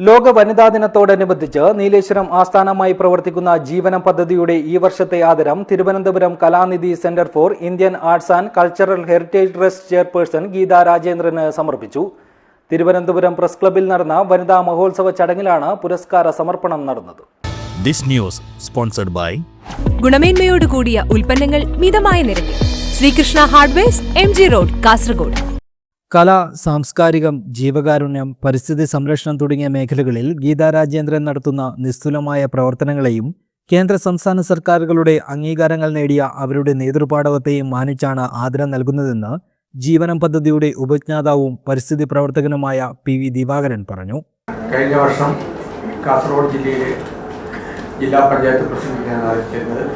ലോക വനിതാ ദിനത്തോടനുബന്ധിച്ച് നീലേശ്വരം ആസ്ഥാനമായി പ്രവർത്തിക്കുന്ന ജീവനം പദ്ധതിയുടെ ഈ വർഷത്തെ ആദരം Thiruvananthapuram Kalanidhi centre for Indian arts and cultural heritage trust chairperson Geetha രാജേന്ദ്രന് സമർപ്പിച്ചു. തിരുവനന്തപുരം പ്രസ് ക്ലബ്ബിൽ നടന്ന വനിതാ മഹോത്സവ ചടങ്ങിലാണ് പുരസ്കാര സമർപ്പണം നടന്നത്. ദിസ് ന്യൂസ് സ്പോൺസർഡ് ബൈ ഗുണമേന്മയോട് കൂടിയ ഉൽപ്പന്നങ്ങൾ മിതമായ നിരക്കിൽ Sreekrishna hardwares MG road Kasaragod. കല, സാംസ്കാരികം, ജീവകാരുണ്യം, പരിസ്ഥിതി സംരക്ഷണം തുടങ്ങിയ മേഖലകളിൽ ഗീതാ രാജേന്ദ്രൻ നടത്തുന്ന നിസ്തുലമായ പ്രവർത്തനങ്ങളെയും കേന്ദ്ര സംസ്ഥാന സർക്കാരുകളുടെ അംഗീകാരങ്ങൾ നേടിയ അവരുടെ നേതൃപാടവത്തെയും മാനിച്ചാണ് ആദരം നൽകുന്നതെന്ന് ജീവനം പദ്ധതിയുടെ ഉപജ്ഞാതാവും പരിസ്ഥിതി പ്രവർത്തകനുമായ PV ദിവാകരൻ പറഞ്ഞു. കഴിഞ്ഞ വർഷം കാസർഗോഡ് ജില്ലയിലെ ജില്ലാ പഞ്ചായത്ത് പ്രസിഡന്റിനെയാണ് ആദരിച്ചിരുന്നത്.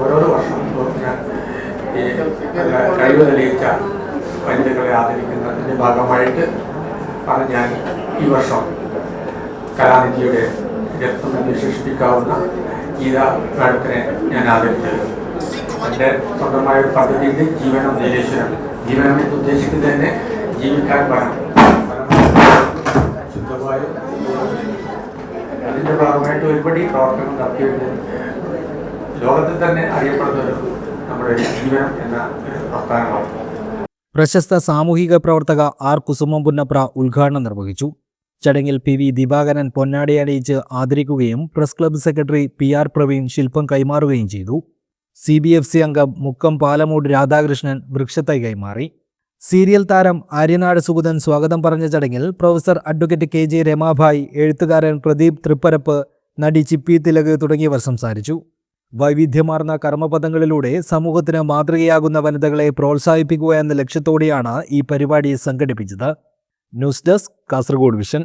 ഓരോ വർഷവും കഴിവ് തെളിയിച്ച വനിതകളെ ആദരിക്കുന്നതിൻ്റെ ഭാഗമായിട്ട് ആണ് ഞാൻ ഈ വർഷം കലാനിധിയുടെ രത്നം എന്ന് വിശേഷിപ്പിക്കാവുന്ന ഗീതാ മാഡത്തിനെ ഞാൻ ആദരിച്ചത്. എൻ്റെ സ്വന്തമായ ഒരു പദ്ധതിയുണ്ട്, ജീവനം നീലേശ്വരം. ജീവനം എന്ന് ഉദ്ദേശിക്കുന്നത് തന്നെ ജീവിക്കാൻ വനം, ശുദ്ധമായ. അതിൻ്റെ ഭാഗമായിട്ട് ഒരുപടി പ്രവർത്തനം നടത്തിയിട്ട് ലോകത്തിൽ തന്നെ അറിയപ്പെടുന്നത് നമ്മുടെ ജീവനം എന്ന ഒരു പ്രസ്ഥാനമാണ്. പ്രശസ്ത സാമൂഹിക പ്രവർത്തക R. കുസുമം പുന്നപ്ര ഉദ്ഘാടനം നിർവഹിച്ചു. ചടങ്ങിൽ PV ദിവാകരൻ പൊന്നാടി അണിയിച്ച് ആദരിക്കുകയും press club secretary PR Praveen ശില്പം കൈമാറുകയും ചെയ്തു. CBFC അംഗം മുക്കം പാലമൂട് രാധാകൃഷ്ണൻ വൃക്ഷത്തൈ കൈമാറി. സീരിയൽ താരം ആര്യനാട് സുഗതൻ സ്വാഗതം പറഞ്ഞ ചടങ്ങിൽ പ്രൊഫസർ അഡ്വക്കേറ്റ് KJ രമാഭായ്, എഴുത്തുകാരൻ പ്രദീപ് തൃപ്പരപ്പ്, നടി ചിപ്പി തിലക് തുടങ്ങിയവർ സംസാരിച്ചു. വൈവിധ്യമാർന്ന കർമ്മപദങ്ങളിലൂടെ സമൂഹത്തിന് മാതൃകയാകുന്ന വനിതകളെ പ്രോത്സാഹിപ്പിക്കുക എന്ന ലക്ഷ്യത്തോടെയാണ് ഈ പരിപാടി സംഘടിപ്പിച്ചത്. News desk, Kasaragod vision.